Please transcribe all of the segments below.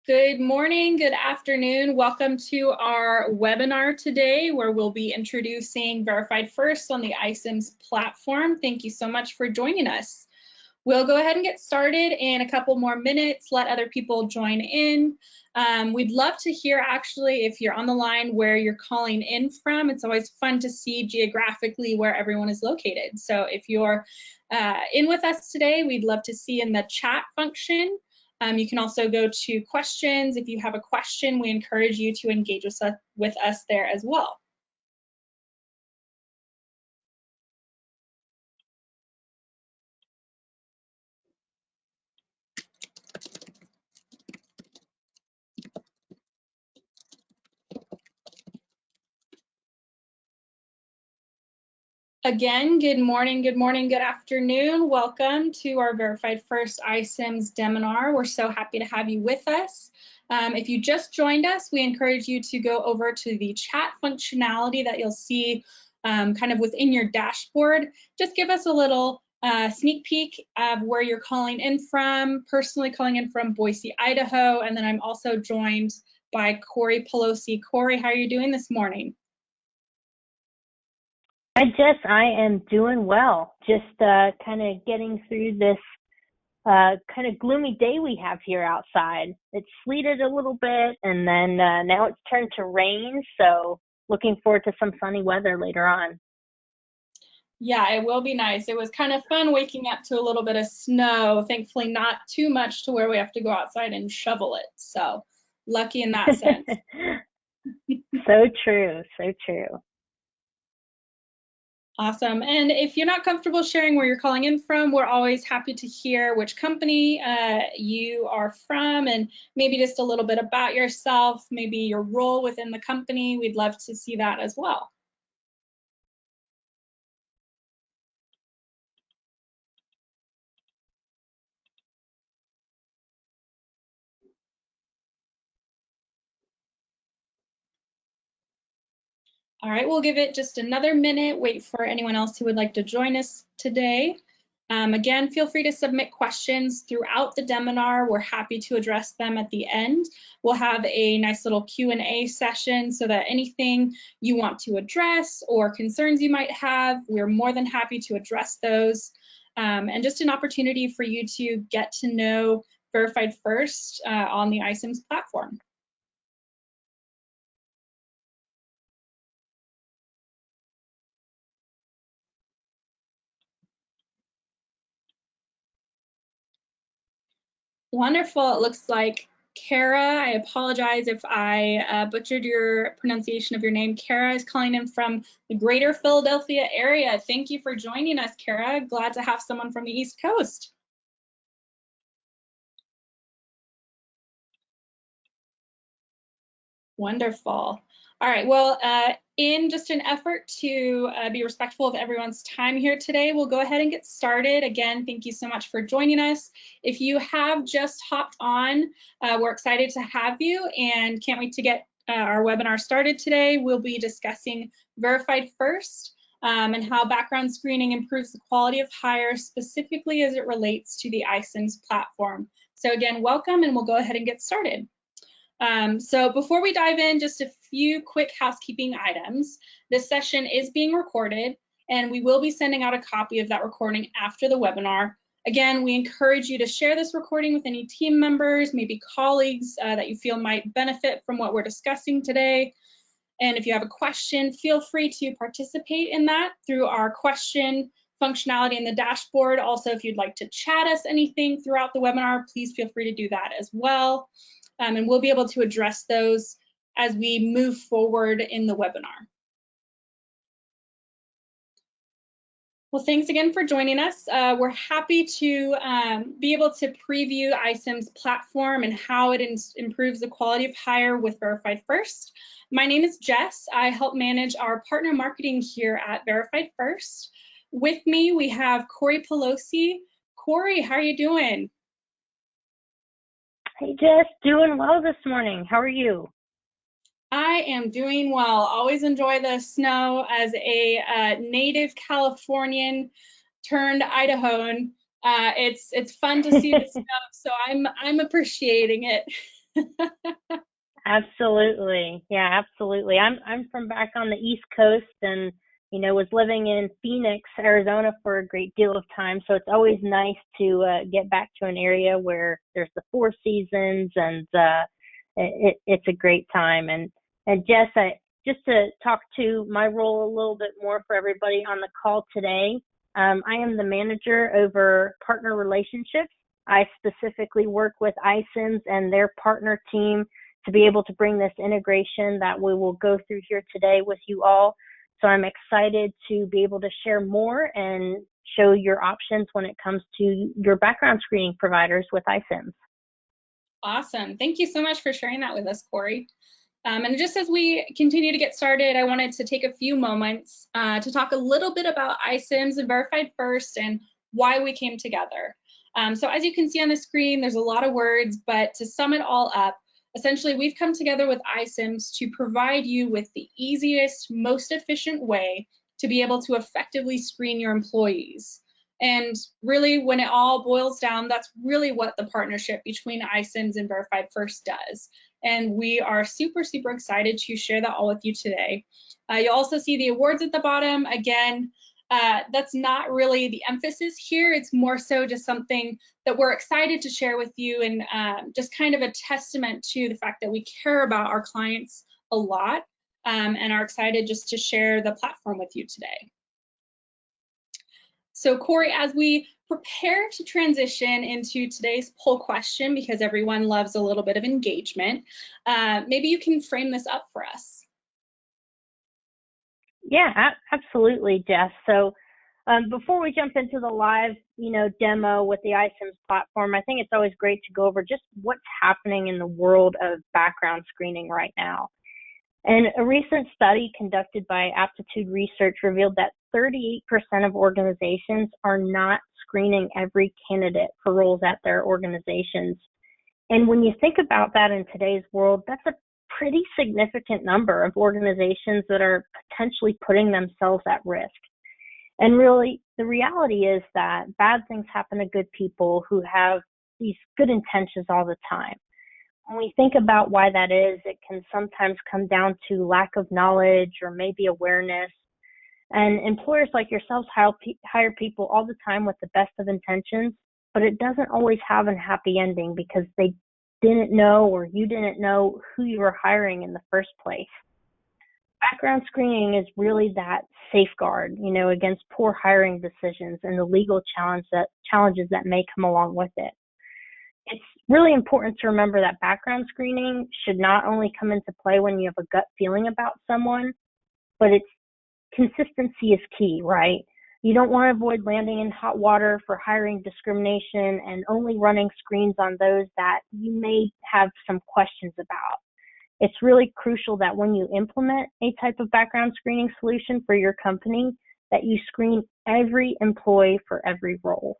Good morning, good afternoon. Welcome to our webinar today where we'll be introducing Verified First on the iCIMS platform. Thank you so much for joining us. We'll go ahead and get started in a couple more minutes, let other people join in. We'd love to hear actually if you're on the line where you're calling in from. It's always fun to see geographically where everyone is located. So if you're in with us today, we'd love to see in the chat function. You can also go to questions. If you have a question, we encourage you to engage with us there as well. Again, good morning, good afternoon. Welcome to our Verified First iCIMS Deminar. We're so happy to have you with us. If you just joined us, we encourage you to go over to the chat functionality that you'll see kind of within your dashboard. Just give us a little sneak peek of where you're calling in from. Personally calling in from Boise, Idaho, and then I'm also joined by Corey Pelosi. Corey, how are you doing this morning? I am doing well. Just kind of getting through this kind of gloomy day we have here outside. It sleeted a little bit, and then now it's turned to rain, so looking forward to some sunny weather later on. Yeah, it will be nice. It was kind of fun waking up to a little bit of snow. Thankfully, not too much to where we have to go outside and shovel it. So lucky in that sense. So true, so true. Awesome. And if you're not comfortable sharing where you're calling in from, we're always happy to hear which company you are from and maybe just a little bit about yourself, maybe your role within the company. We'd love to see that as well. All right, we'll give it just another minute, wait for anyone else who would like to join us today. Again, feel free to submit questions throughout the Deminar. We're happy to address them at the end. We'll have a nice little Q&A session so that anything you want to address or concerns you might have, we're more than happy to address those. And just an opportunity for you to get to know Verified First on the iCIMS platform. Wonderful. It looks like Kara, I apologize if I butchered your pronunciation of your name. Kara is calling in from the greater Philadelphia area. Thank you for joining us, Kara. Glad to have someone from the East Coast. Wonderful. All right, well, in just an effort to be respectful of everyone's time here today, we'll go ahead and get started. Again, thank you so much for joining us. If you have just hopped on, we're excited to have you and can't wait to get our webinar started today. We'll be discussing Verified First and how background screening improves the quality of hire, specifically as it relates to the iCIMS platform. So again, welcome, and we'll go ahead and get started. So before we dive in, just a few quick housekeeping items. This session is being recorded, and we will be sending out a copy of that recording after the webinar. Again, we encourage you to share this recording with any team members, maybe colleagues that you feel might benefit from what we're discussing today. And if you have a question, feel free to participate in that through our question functionality in the dashboard. Also, if you'd like to chat us anything throughout the webinar, please feel free to do that as well. And we'll be able to address those as we move forward in the webinar. Well, thanks again for joining us. We're happy to be able to preview iCIMS platform and how it improves the quality of hire with Verified First. My name is Jess. I help manage our partner marketing here at Verified First. With me, we have Corey Pelosi. Corey, how are you doing? Hey, Jess, doing well this morning. How are you? I am doing well. Always enjoy the snow as a native Californian turned Idahoan. It's fun to see the snow, so I'm appreciating it. Absolutely. Yeah, absolutely. I'm from back on the East Coast and was living in Phoenix, Arizona for a great deal of time. So it's always nice to get back to an area where there's the four seasons and it's a great time. And Jess, just to talk to my role a little bit more for everybody on the call today, I am the manager over partner relationships. I specifically work with iCIMS and their partner team to be able to bring this integration that we will go through here today with you all. So I'm excited to be able to share more and show your options when it comes to your background screening providers with iCIMS. Awesome. Thank you so much for sharing that with us, Corey. And just as we continue to get started, I wanted to take a few moments to talk a little bit about iCIMS and Verified First and why we came together. So as you can see on the screen, there's a lot of words, but to sum it all up, essentially, we've come together with iCIMS to provide you with the easiest, most efficient way to be able to effectively screen your employees. And really, when it all boils down, that's really what the partnership between iCIMS and Verified First does. And we are super, super excited to share that all with you today. You'll also see the awards at the bottom. Again, that's not really the emphasis here. It's more so just something that we're excited to share with you and just kind of a testament to the fact that we care about our clients a lot and are excited just to share the platform with you today. So Corey, as we prepare to transition into today's poll question, because everyone loves a little bit of engagement, maybe you can frame this up for us. Yeah, absolutely, Jess. So before we jump into the live, demo with the iCIMS platform, I think it's always great to go over just what's happening in the world of background screening right now. And a recent study conducted by Aptitude Research revealed that 38% of organizations are not screening every candidate for roles at their organizations. And when you think about that in today's world, that's a pretty significant number of organizations that are potentially putting themselves at risk. And really, the reality is that bad things happen to good people who have these good intentions all the time. When we think about why that is, it can sometimes come down to lack of knowledge or maybe awareness. And employers like yourselves hire people all the time with the best of intentions, but it doesn't always have a happy ending because they didn't know or you didn't know who you were hiring in the first place. Background screening is really that safeguard, against poor hiring decisions and the legal challenges that may come along with it. It's really important to remember that background screening should not only come into play when you have a gut feeling about someone, but it's consistency is key, right? You don't want to avoid landing in hot water for hiring discrimination and only running screens on those that you may have some questions about. It's really crucial that when you implement a type of background screening solution for your company, that you screen every employee for every role.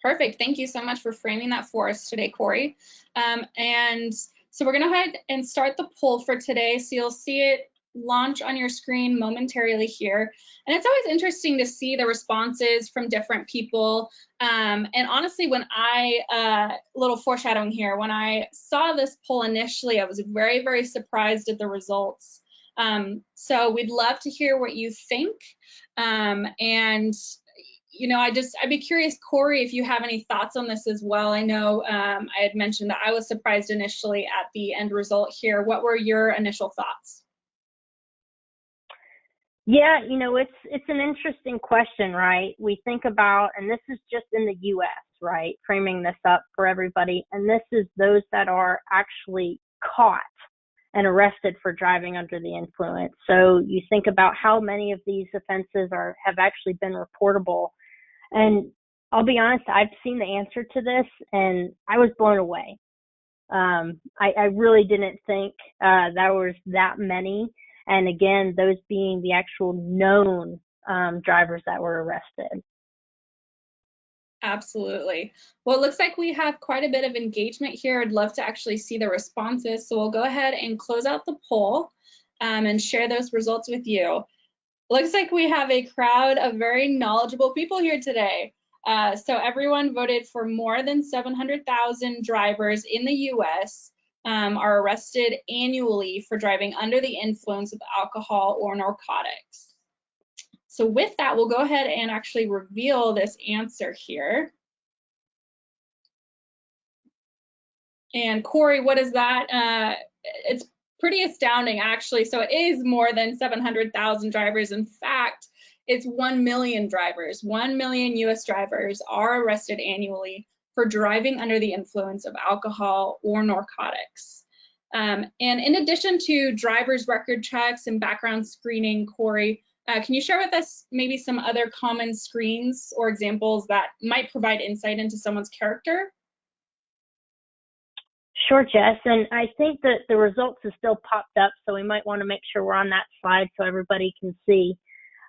Perfect. Thank you so much for framing that for us today, Corey. And so we're going to go ahead and start the poll for today. So you'll see it launch on your screen momentarily here. And it's always interesting to see the responses from different people. And honestly, when little foreshadowing here, when I saw this poll initially, I was very, very surprised at the results. So we'd love to hear what you think. I'd be curious, Corey, if you have any thoughts on this as well. I know I had mentioned that I was surprised initially at the end result here. What were your initial thoughts? Yeah, it's an interesting question, right? We think about, and this is just in the U.S., right? Framing this up for everybody. And this is those that are actually caught and arrested for driving under the influence. So you think about how many of these offenses have actually been reportable. And I'll be honest, I've seen the answer to this and I was blown away. I really didn't think there was that many. And again, those being the actual known drivers that were arrested. Absolutely. Well, it looks like we have quite a bit of engagement here. I'd love to actually see the responses. So we'll go ahead and close out the poll and share those results with you. Looks like we have a crowd of very knowledgeable people here today. So everyone voted for more than 700,000 drivers in the US are arrested annually for driving under the influence of alcohol or narcotics. So with that, we'll go ahead and actually reveal this answer here. And Corey, what is that? It's pretty astounding, actually. So it is more than 700,000 drivers. In fact, it's 1 million drivers. 1 million US drivers are arrested annually for driving under the influence of alcohol or narcotics. And in addition to driver's record checks and background screening, Corey, can you share with us maybe some other common screens or examples that might provide insight into someone's character? Sure, Jess, and I think that the results have still popped up, so we might want to make sure we're on that slide so everybody can see.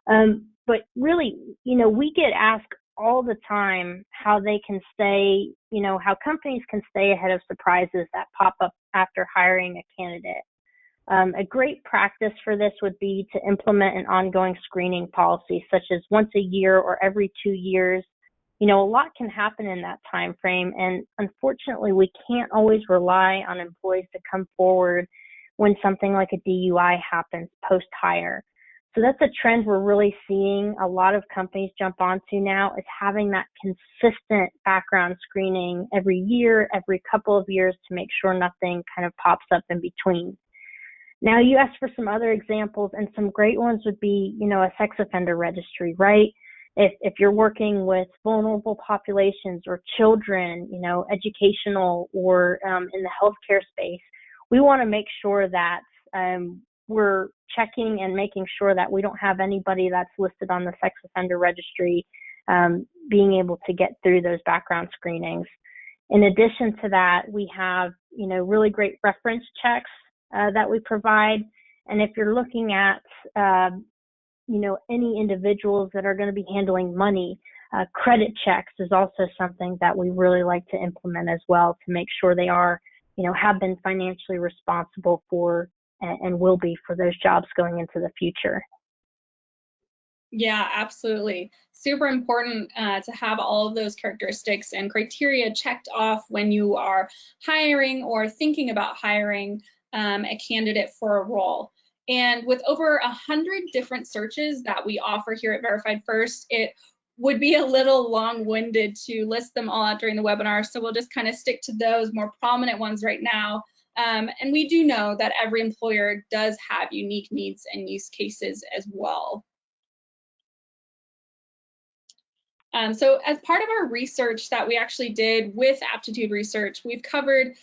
But really, we get asked all the time how they can stay, how companies can stay ahead of surprises that pop up after hiring a candidate. A great practice for this would be to implement an ongoing screening policy, such as once a year or every 2 years. A lot can happen in that time frame, and unfortunately, we can't always rely on employees to come forward when something like a DUI happens post-hire. So that's a trend we're really seeing a lot of companies jump onto now, is having that consistent background screening every year, every couple of years, to make sure nothing kind of pops up in between. Now, you asked for some other examples, and some great ones would be, a sex offender registry, right? If you're working with vulnerable populations or children, educational or in the healthcare space, we want to make sure that we're checking and making sure that we don't have anybody that's listed on the sex offender registry being able to get through those background screenings. In addition to that, we have, really great reference checks that we provide. And if you're looking at any individuals that are going to be handling money, credit checks is also something that we really like to implement as well, to make sure they are, have been financially responsible for and will be for those jobs going into the future. Yeah, absolutely. Super important to have all of those characteristics and criteria checked off when you are hiring or thinking about hiring a candidate for a role. And with over 100 different searches that we offer here at Verified First, it would be a little long-winded to list them all out during the webinar. So we'll just kind of stick to those more prominent ones right now. And we do know that every employer does have unique needs and use cases as well. So as part of our research that we actually did with aptitude research, we've covered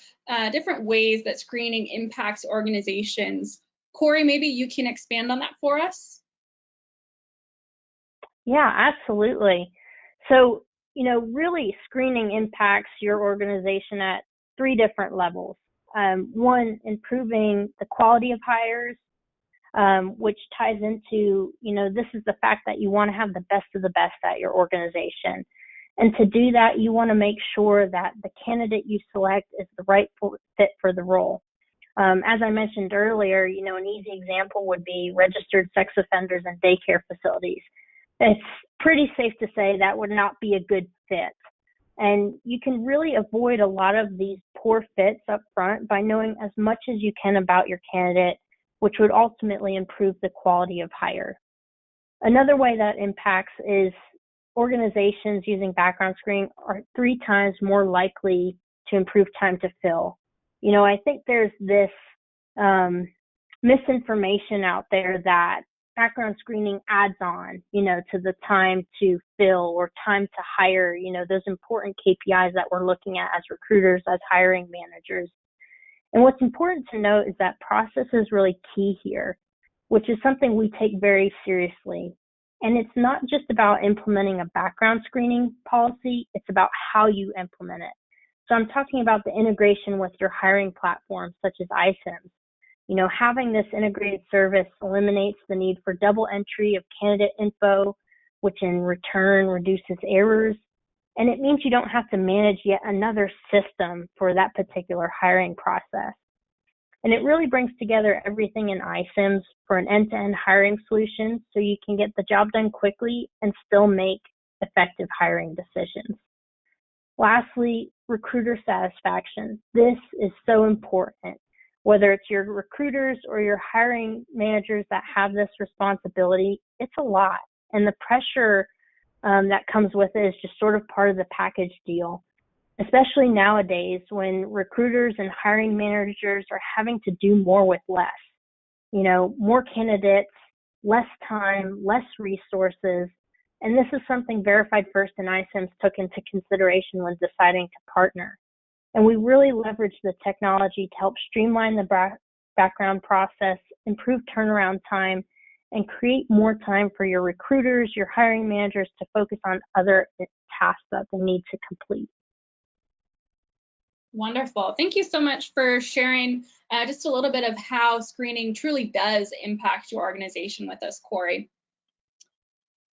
different ways that screening impacts organizations. Corey, maybe you can expand on that for us? Yeah, absolutely. So, really screening impacts your organization at 3 different levels. One, improving the quality of hires, which ties into, this is the fact that you want to have the best of the best at your organization. And to do that, you want to make sure that the candidate you select is the right fit for the role. As I mentioned earlier, an easy example would be registered sex offenders in daycare facilities. It's pretty safe to say that would not be a good fit. And you can really avoid a lot of these poor fits up front by knowing as much as you can about your candidate, which would ultimately improve the quality of hire. Another way that impacts is organizations using background screening are 3 times more likely to improve time to fill. I think there's this misinformation out there that background screening adds on, to the time to fill or time to hire, those important KPIs that we're looking at as recruiters, as hiring managers. And what's important to note is that process is really key here, which is something we take very seriously. And it's not just about implementing a background screening policy, it's about how you implement it. So I'm talking about the integration with your hiring platforms such as iCIMS. Having this integrated service eliminates the need for double entry of candidate info, which in return reduces errors. And it means you don't have to manage yet another system for that particular hiring process. And it really brings together everything in iCIMS for an end-to-end hiring solution so you can get the job done quickly and still make effective hiring decisions. Lastly, recruiter satisfaction. This is so important. Whether it's your recruiters or your hiring managers that have this responsibility, it's a lot. And the pressure that comes with it is just sort of part of the package deal, especially nowadays when recruiters and hiring managers are having to do more with less. You know, more candidates, less time, less resources. And this is something Verified First and iCIMS took into consideration when deciding to partner. And we really leveraged the technology to help streamline the background process, improve turnaround time, and create more time for your recruiters, your hiring managers to focus on other tasks that they need to complete. Wonderful. Thank you so much for sharing just a little bit of how screening truly does impact your organization with us, Corey.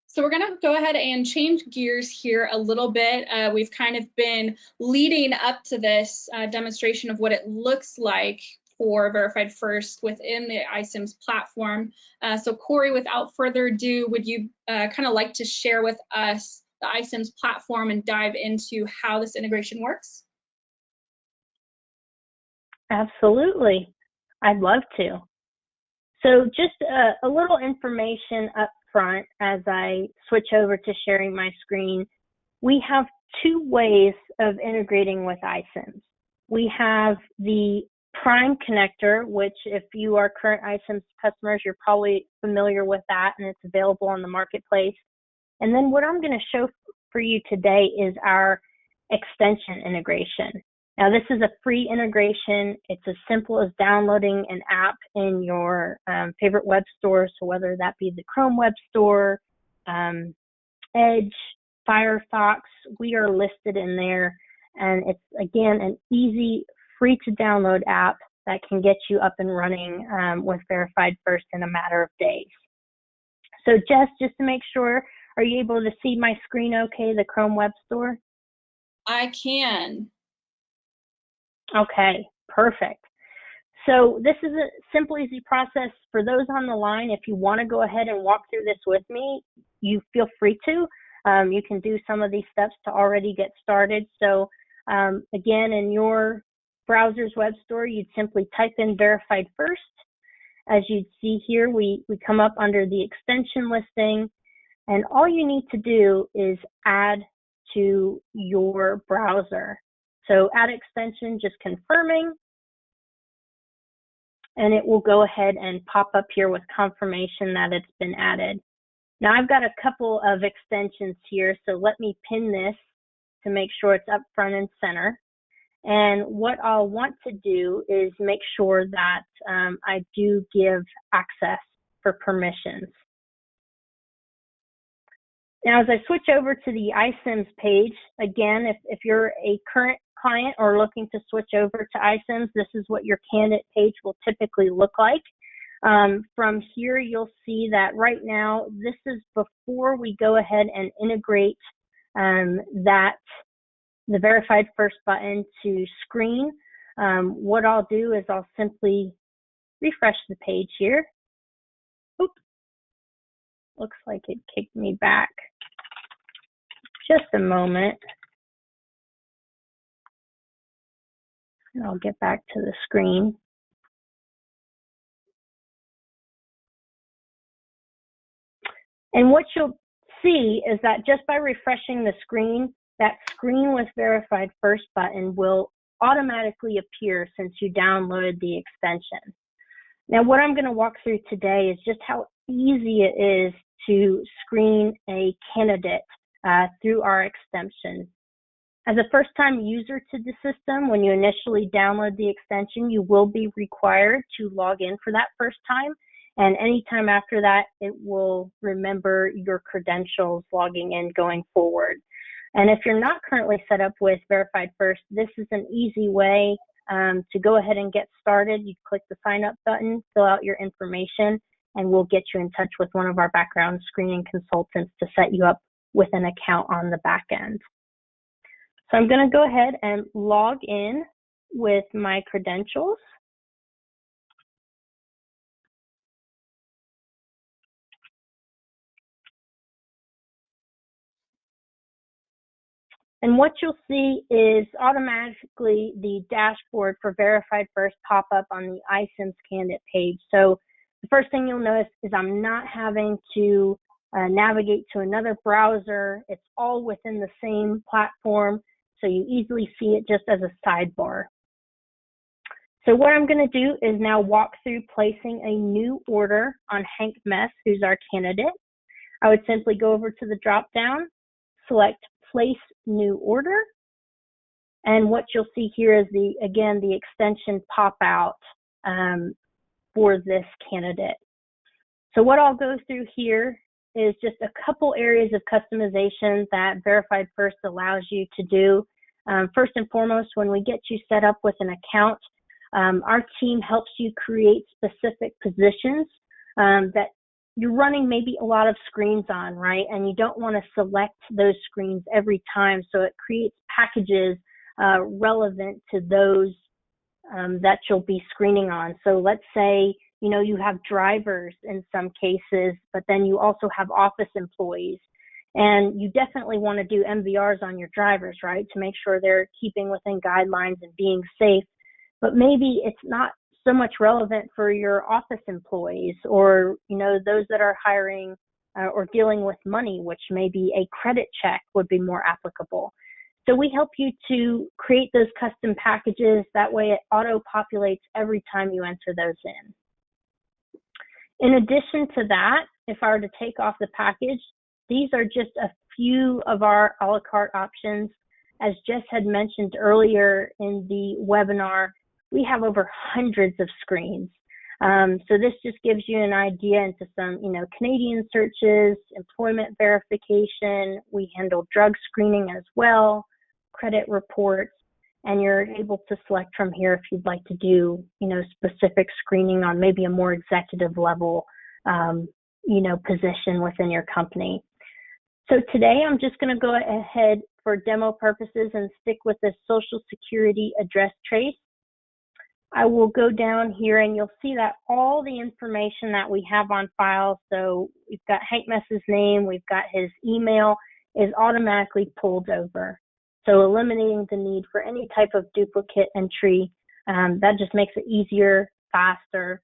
So we're going to go ahead and change gears here a little bit. We've kind of been leading up to this demonstration of what it looks like for Verified First within the iCIMS platform. So Corey, without further ado, would you kind of like to share with us the iCIMS platform and dive into how this integration works? Absolutely. I'd love to. So just a little information up front as I switch over to sharing my screen. We have two ways of integrating with iCIMS. We have the Prime connector, which if you are current iCIMS customers, you're probably familiar with that, and it's available on the marketplace. And then what I'm going to show for you today is our extension integration. Now, this is a free integration. It's as simple as downloading an app in your favorite web store. So whether that be the Chrome web store, Edge, Firefox, we are listed in there. And it's, again, an easy, free to download app that can get you up and running with Verified First in a matter of days. So Jess, just to make sure, are you able to see my screen okay, the Chrome web store? I can. Okay, perfect. So this is a simple, easy process. For those on the line, if you want to go ahead and walk through this with me, you feel free to. You can do some of these steps to already get started. So again, in your browser's web store, you'd simply type in Verified First. As you'd see here, we come up under the extension listing, and all you need to do is add to your browser. So add extension, just confirming, and it will go ahead and pop up here with confirmation that it's been added. Now I've got a couple of extensions here, so let me pin this to make sure it's up front and center. And what I'll want to do is make sure that I do give access for permissions. Now, as I switch over to the iCIMS page, again, if you're a current client or looking to switch over to iCIMS, this is what your candidate page will typically look like. From here, you'll see that right now, this is before we go ahead and integrate the Verified First button to screen. What I'll do is I'll simply refresh the page here. Oops, looks like it kicked me back. Just a moment. And I'll get back to the screen. And what you'll see is that just by refreshing the screen, that screen with Verified First button will automatically appear since you downloaded the extension. Now, what I'm going to walk through today is just how easy it is to screen a candidate through our extension. As a first-time user to the system, when you initially download the extension, you will be required to log in for that first time. And anytime after that, it will remember your credentials logging in going forward. And if you're not currently set up with Verified First, this is an easy way to go ahead and get started. You click the sign up button, fill out your information, and we'll get you in touch with one of our background screening consultants to set you up with an account on the back end. So I'm going to go ahead and log in with my credentials. And what you'll see is automatically the dashboard for Verified First pop up on the iCIMS candidate page. So the first thing you'll notice is I'm not having to navigate to another browser. It's all within the same platform, so you easily see it just as a sidebar. So what I'm going to do is now walk through placing a new order on Hank Mess, who's our candidate. I would simply go over to the drop-down, select Place New Order, and what you'll see here is the extension pop out for this candidate. So what I'll go through here is just a couple areas of customization that Verified First allows you to do. First and foremost, when we get you set up with an account, our team helps you create specific positions that you're running maybe a lot of screens on, right? And you don't want to select those screens every time. So it creates packages relevant to those that you'll be screening on. So let's say, you have drivers in some cases, but then you also have office employees. And you definitely want to do MVRs on your drivers, right? To make sure they're keeping within guidelines and being safe. But maybe it's not so much relevant for your office employees or, those that are hiring or dealing with money, which maybe a credit check would be more applicable. So we help you to create those custom packages. That way it auto-populates every time you enter those in. In addition to that, if I were to take off the package, these are just a few of our a la carte options. As Jess had mentioned earlier in the webinar, we have over hundreds of screens. So this just gives you an idea into some, Canadian searches, employment verification. We handle drug screening as well, credit reports, and you're able to select from here if you'd like to do, specific screening on maybe a more executive level, position within your company. So today I'm just going to go ahead for demo purposes and stick with the Social Security address trace. I will go down here and you'll see that all the information that we have on file, so we've got Hank Mess's name, we've got his email, is automatically pulled over. So eliminating the need for any type of duplicate entry, that just makes it easier, faster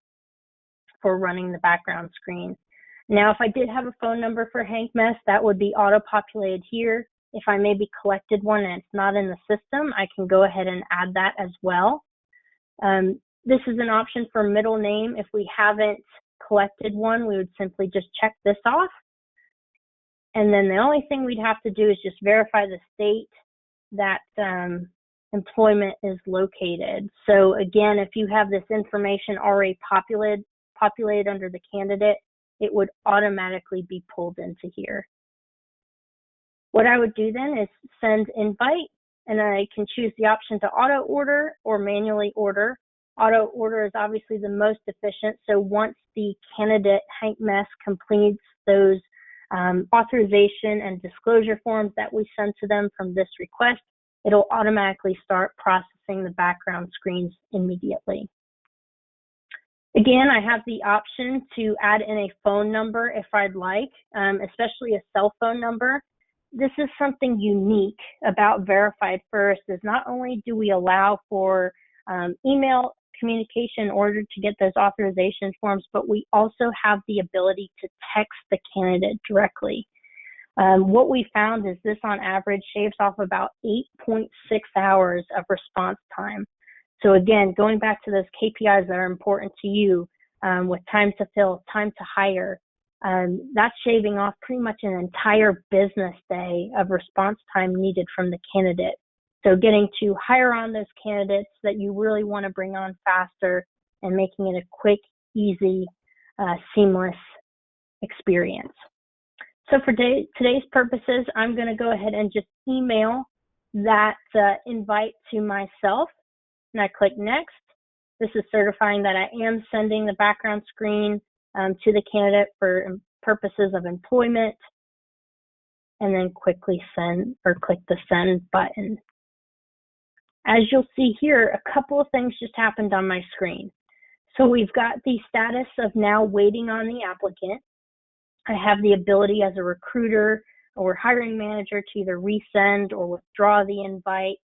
for running the background screen. Now, if I did have a phone number for Hank Mess, that would be auto-populated here. If I maybe collected one and it's not in the system, I can go ahead and add that as well. This is an option for middle name. If we haven't collected one, we would simply just check this off. And then the only thing we'd have to do is just verify the state that employment is located. So again, if you have this information already populated under the candidate, it would automatically be pulled into here. What I would do then is send invite, and I can choose the option to auto order or manually order. Auto order is obviously the most efficient. So once the candidate, Hank Mess, completes those authorization and disclosure forms that we send to them from this request, it'll automatically start processing the background screens immediately. Again, I have the option to add in a phone number if I'd like, especially a cell phone number. This is something unique about Verified First, is not only do we allow for email communication in order to get those authorization forms, but we also have the ability to text the candidate directly. What we found is this on average shaves off about 8.6 hours of response time. So again, going back to those KPIs that are important to you, with time to fill, time to hire, that's shaving off pretty much an entire business day of response time needed from the candidate. So getting to hire on those candidates that you really want to bring on faster and making it a quick, easy, seamless experience. So for today's purposes, I'm going to go ahead and just email that invite to myself, and I click next. This is certifying that I am sending the background screen to the candidate for purposes of employment, and then quickly send or click the send button. As you'll see here, a couple of things just happened on my screen. So we've got the status of now waiting on the applicant. I have the ability as a recruiter or hiring manager to either resend or withdraw the invite.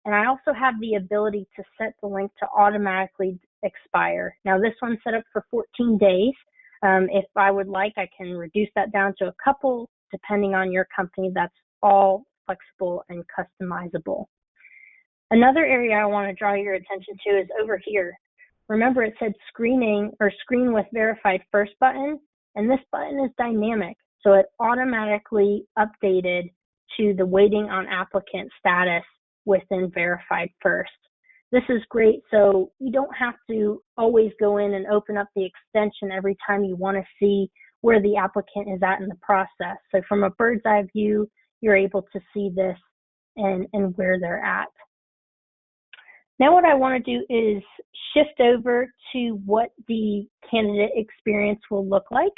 And I also have the ability to set the link to automatically expire. Now this one's set up for 14 days. If I would like, I can reduce that down to a couple, depending on your company. That's all flexible and customizable. Another area I want to draw your attention to is over here. Remember, it said screening or screen with verified first button, and this button is dynamic. So it automatically updated to the waiting on applicant status within verified first. This is great, so you don't have to always go in and open up the extension every time you want to see where the applicant is at in the process. So from a bird's eye view, you're able to see this and where they're at. Now what I want to do is shift over to what the candidate experience will look like.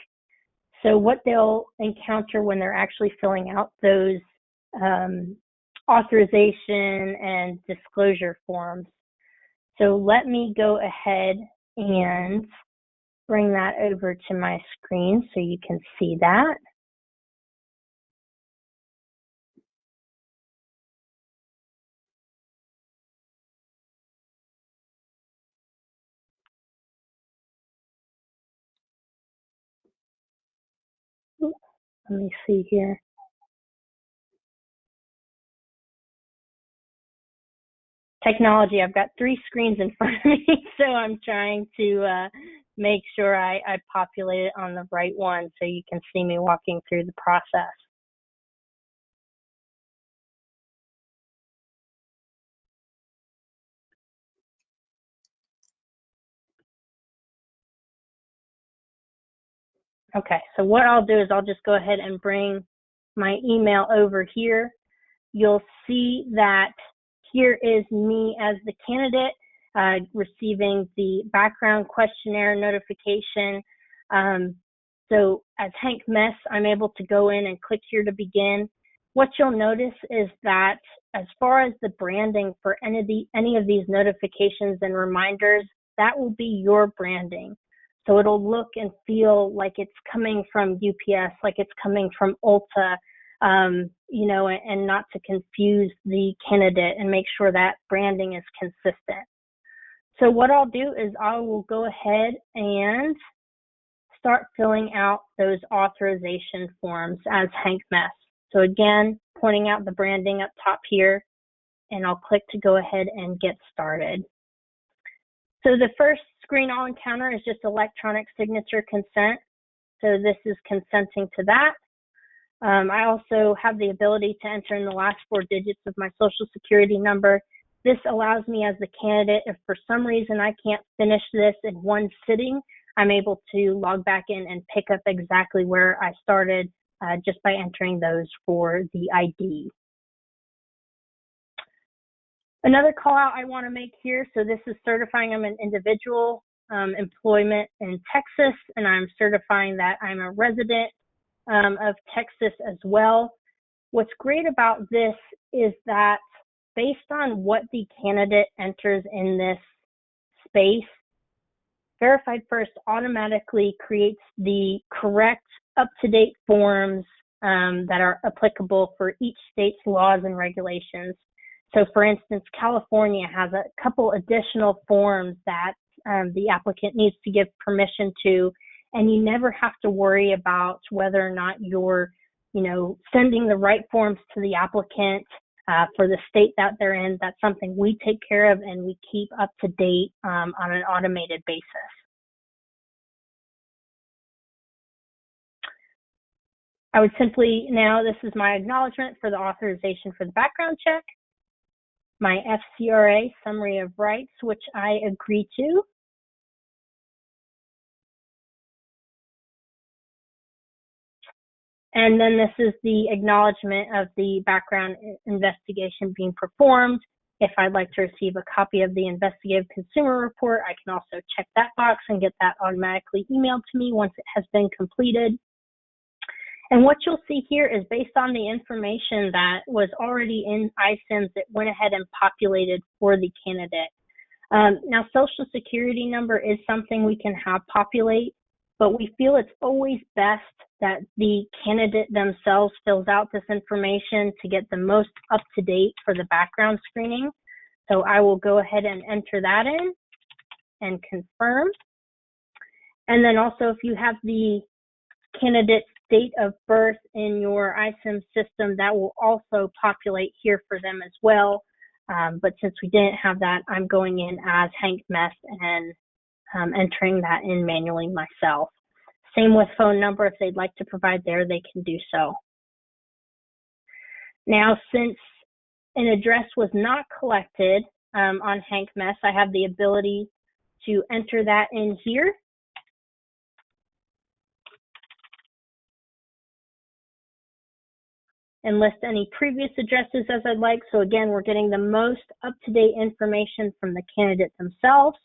So what they'll encounter when they're actually filling out those authorization and disclosure forms. So let me go ahead and bring that over to my screen so you can see that. Let me see here. Technology, I've got 3 screens in front of me, so I'm trying to make sure I populate it on the right one so you can see me walking through the process. Okay, so what I'll do is I'll just go ahead and bring my email over here. You'll see that here is me as the candidate receiving the background questionnaire notification. So as Hank Mess, I'm able to go in and click here to begin. What you'll notice is that as far as the branding for any of these notifications and reminders, that will be your branding. So it'll look and feel like it's coming from UPS, like it's coming from Ulta, you know, and not to confuse the candidate and make sure that branding is consistent. So what I'll do is I will go ahead and start filling out those authorization forms as Hank Mess. So again, pointing out the branding up top here, and I'll click to go ahead and get started. So the first screen I'll encounter is just electronic signature consent. So this is consenting to that. I also have the ability to enter in the last 4 digits of my social security number. This allows me as the candidate, if for some reason I can't finish this in one sitting, I'm able to log back in and pick up exactly where I started just by entering those for the ID. Another call out I want to make here, so this is certifying I'm an individual, employment in Texas, and I'm certifying that I'm a resident of Texas as well. What's great about this is that based on what the candidate enters in this space, Verified First automatically creates the correct up-to-date forms that are applicable for each state's laws and regulations. So for instance, California has a couple additional forms that the applicant needs to give permission to, and you never have to worry about whether or not you're, you know, sending the right forms to the applicant for the state that they're in. That's something we take care of and we keep up to date on an automated basis. I would simply, now this is my acknowledgement for the authorization for the background check, my FCRA summary of rights, which I agree to. And then this is the acknowledgement of the background investigation being performed. If I'd like to receive a copy of the investigative consumer report, I can also check that box and get that automatically emailed to me once it has been completed. And what you'll see here is based on the information that was already in iCIMS, it went ahead and populated for the candidate. Now, social security number is something we can have populate, but we feel it's always best that the candidate themselves fills out this information to get the most up-to-date for the background screening. So I will go ahead and enter that in and confirm. And then also, if you have the candidate's date of birth in your iCIMS system, that will also populate here for them as well. But since we didn't have that, I'm going in as Hank Mess and entering that in manually myself. Same with phone number. If they'd like to provide there, they can do so. Now, since an address was not collected on Hank Mess, I have the ability to enter that in here. And list any previous addresses as I'd like. So again, we're getting the most up-to-date information from the candidate themselves,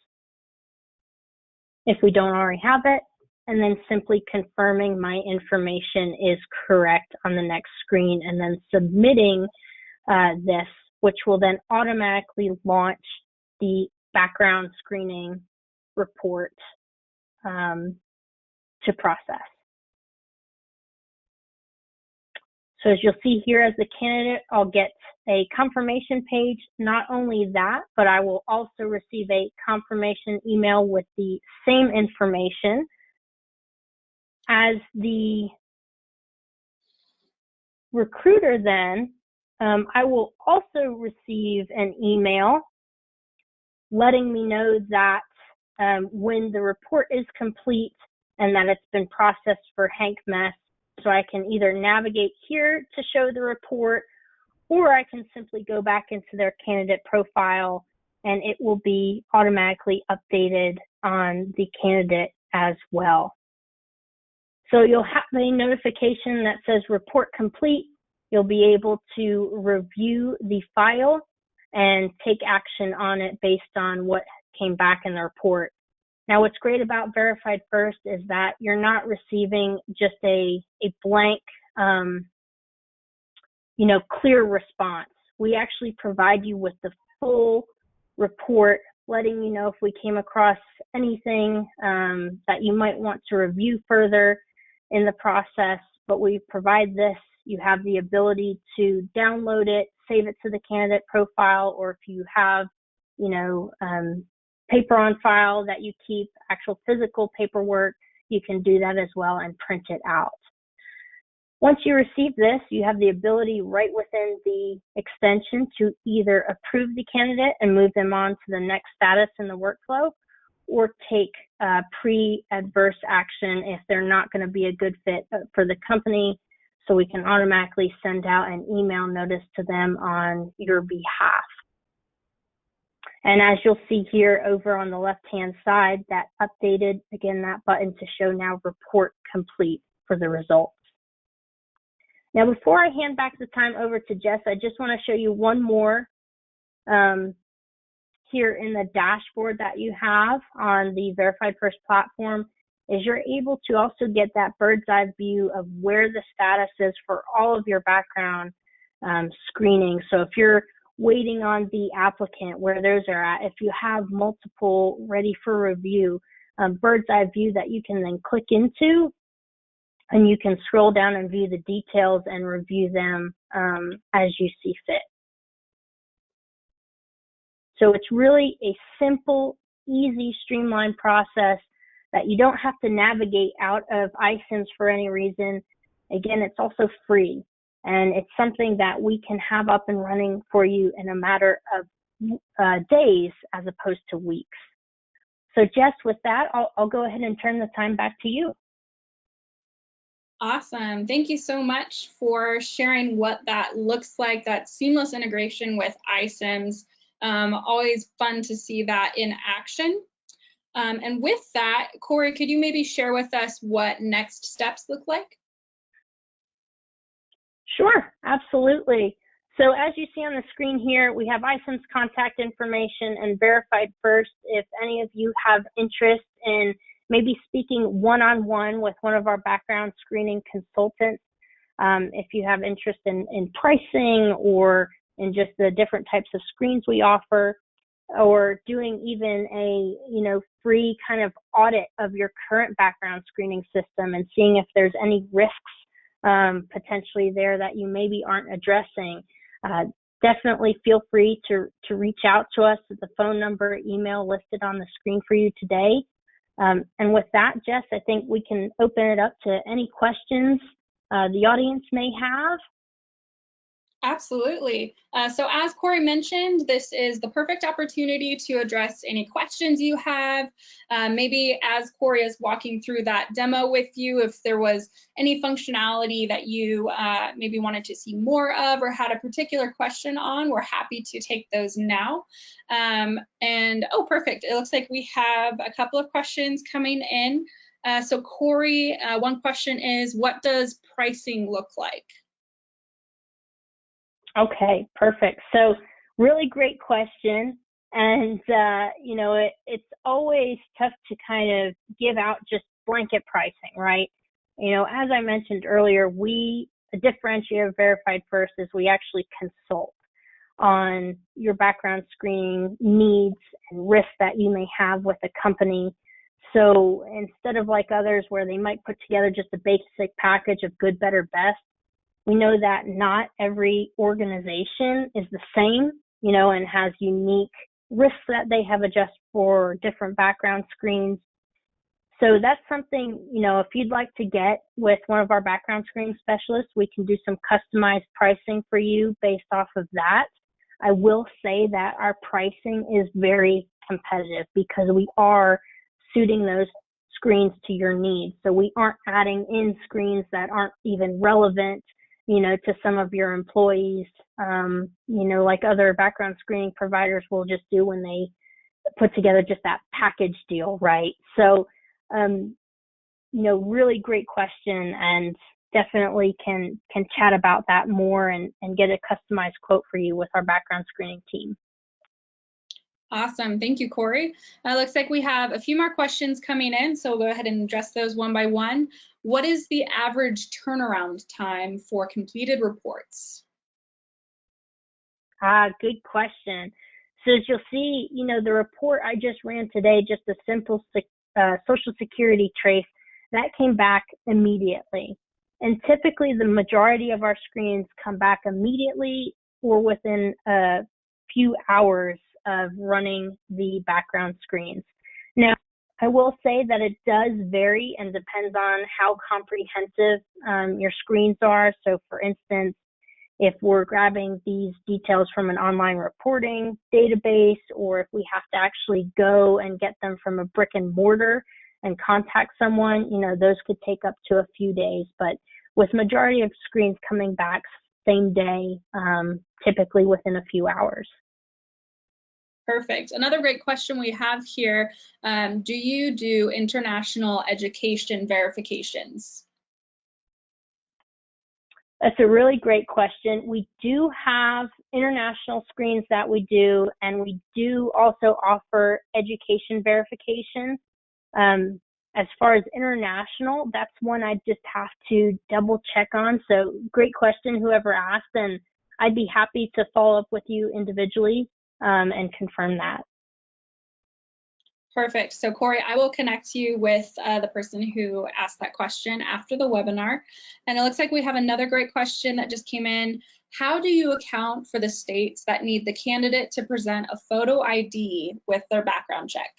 if we don't already have it, and then simply confirming my information is correct on the next screen, and then submitting this, which will then automatically launch the background screening report to process. So as you'll see here, as the candidate, I'll get a confirmation page. Not only that, but I will also receive a confirmation email with the same information. As the recruiter then, I will also receive an email letting me know that when the report is complete and that it's been processed for Hank Mess, so I can either navigate here to show the report, or I can simply go back into their candidate profile and it will be automatically updated on the candidate as well. So you'll have a notification that says report complete. You'll be able to review the file and take action on it based on what came back in the report. Now, what's great about Verified First is that you're not receiving just a blank, clear response. We actually provide you with the full report, letting you know if we came across anything that you might want to review further in the process. But we provide this. You have the ability to download it, save it to the candidate profile, or if you have, paper on file that you keep, actual physical paperwork, you can do that as well and print it out. Once you receive this, you have the ability right within the extension to either approve the candidate and move them on to the next status in the workflow, or take pre-adverse action if they're not going to be a good fit for the company, so we can automatically send out an email notice to them on your behalf. And as you'll see here over on the left-hand side, that updated, again, that button to show now report complete for the results. Now, before I hand back the time over to Jess, I just want to show you one more here in the dashboard that you have on the Verified First platform, is you're able to also get that bird's eye view of where the status is for all of your background screening. So if you're waiting on the applicant, where those are at, if you have multiple ready for review, bird's eye view that you can then click into, and you can scroll down and view the details and review them as you see fit. So it's really a simple, easy, streamlined process that you don't have to navigate out of iCIMS for any reason. Again, it's also free, and it's something that we can have up and running for you in a matter of days as opposed to weeks. So Jess, with that, I'll go ahead and turn the time back to you. Awesome. Thank you so much for sharing what that looks like, that seamless integration with iCIMS. Always fun to see that in action. And with that, Corey, could you maybe share with us what next steps look like? Sure, absolutely. So as you see on the screen here, we have iCIMS contact information and Verified First. If any of you have interest in maybe speaking one-on-one with one of our background screening consultants, if you have interest in pricing or in just the different types of screens we offer, or doing even a free kind of audit of your current background screening system and seeing if there's any risks potentially there that you maybe aren't addressing, definitely feel free to reach out to us at the phone number, email listed on the screen for you today. And with that, Jess, I think we can open it up to any questions the audience may have. Absolutely. So as Corey mentioned, this is the perfect opportunity to address any questions you have. Maybe as Corey is walking through that demo with you, if there was any functionality that you maybe wanted to see more of or had a particular question on, we're happy to take those now. Oh, perfect. It looks like we have a couple of questions coming in. So Corey, one question is, what does pricing look like? Okay, perfect. So really great question. And, it's always tough to kind of give out just blanket pricing, right? As I mentioned earlier, a differentiator of Verified First is we actually consult on your background screening needs and risks that you may have with a company. So instead of like others where they might put together just a basic package of good, better, best, we know that not every organization is the same, and has unique risks that they have adjusted for different background screens. So that's something, if you'd like to get with one of our background screening specialists, we can do some customized pricing for you based off of that. I will say that our pricing is very competitive because we are suiting those screens to your needs. So we aren't adding in screens that aren't even relevant to some of your employees, like other background screening providers will just do when they put together just that package deal, right? So, really great question, and definitely can chat about that more and get a customized quote for you with our background screening team. Awesome. Thank you, Corey. Looks like we have a few more questions coming in, so we'll go ahead and address those one by one. What is the average turnaround time for completed reports? Good question. So as you'll see, the report I just ran today, just a simple Social Security trace, that came back immediately. And typically the majority of our screens come back immediately or within a few hours of running the background screens. Now, I will say that it does vary and depends on how comprehensive your screens are. So for instance, if we're grabbing these details from an online reporting database, or if we have to actually go and get them from a brick and mortar and contact someone, those could take up to a few days. But with majority of screens coming back same day, typically within a few hours. Perfect. Another great question we have here, do you do international education verifications? That's a really great question. We do have international screens that we do, and we do also offer education verification. As far as international, that's one I just have to double check on. So great question, whoever asked, and I'd be happy to follow up with you individually and confirm that. Perfect. So Corey, I will connect you with the person who asked that question after the webinar. And it looks like we have another great question that just came in. How do you account for the states that need the candidate to present a photo ID with their background check?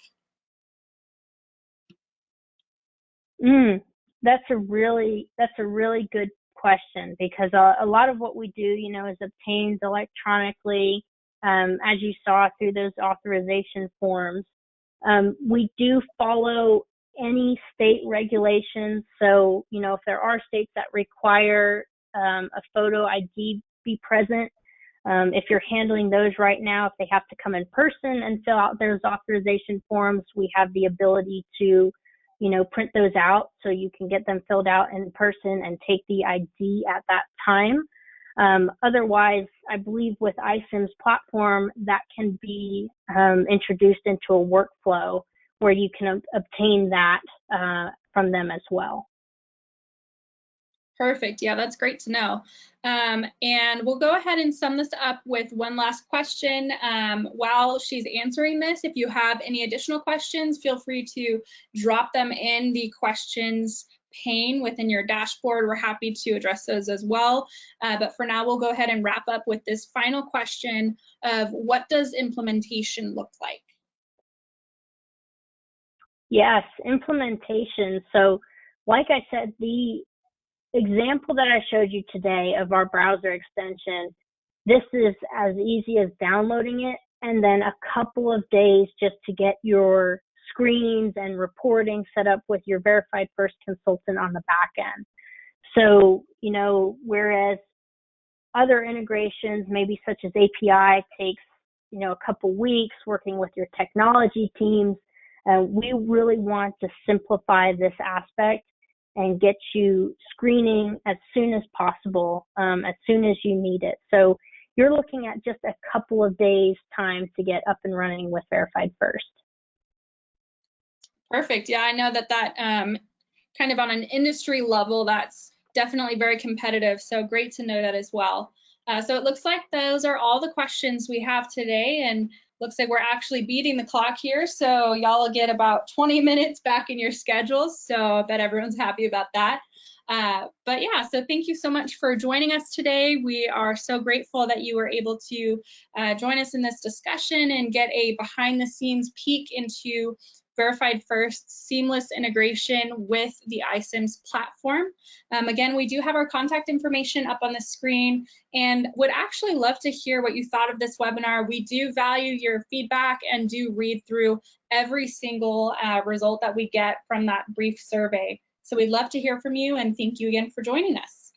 That's a really good question, because a lot of what we do, is obtained electronically, as you saw through those authorization forms. We do follow any state regulations. So, if there are states that require a photo ID be present, if you're handling those right now, if they have to come in person and fill out those authorization forms, we have the ability to, print those out so you can get them filled out in person and take the ID at that time. Otherwise, I believe with iCIMS platform, that can be introduced into a workflow where you can obtain that from them as well. Perfect. Yeah, that's great to know. And we'll go ahead and sum this up with one last question. While she's answering this, if you have any additional questions, feel free to drop them in the questions pane within your dashboard. We're happy to address those as well. But for now, we'll go ahead and wrap up with this final question of what does implementation look like? Yes, implementation. So like I said, the example that I showed you today of our browser extension, this is as easy as downloading it and then a couple of days just to get your screens and reporting set up with your verified first consultant on the back end. So, you know, whereas other integrations, maybe such as API, takes, you know, a couple weeks working with your technology teams, we really want to simplify this aspect and get you screening as soon as possible, as soon as you need it. So you're looking at just a couple of days time to get up and running with Verified First. Perfect. Yeah, I know that kind of on an industry level, that's definitely very competitive. So great to know that as well. So it looks like those are all the questions we have today, and looks like we're actually beating the clock here. So y'all will get about 20 minutes back in your schedules. So I bet everyone's happy about that. But yeah, so thank you so much for joining us today. We are so grateful that you were able to join us in this discussion and get a behind the scenes peek into Verified First seamless integration with the iCIMS platform. Again, we do have our contact information up on the screen and would actually love to hear what you thought of this webinar. We do value your feedback and do read through every single result that we get from that brief survey. So we'd love to hear from you, and thank you again for joining us.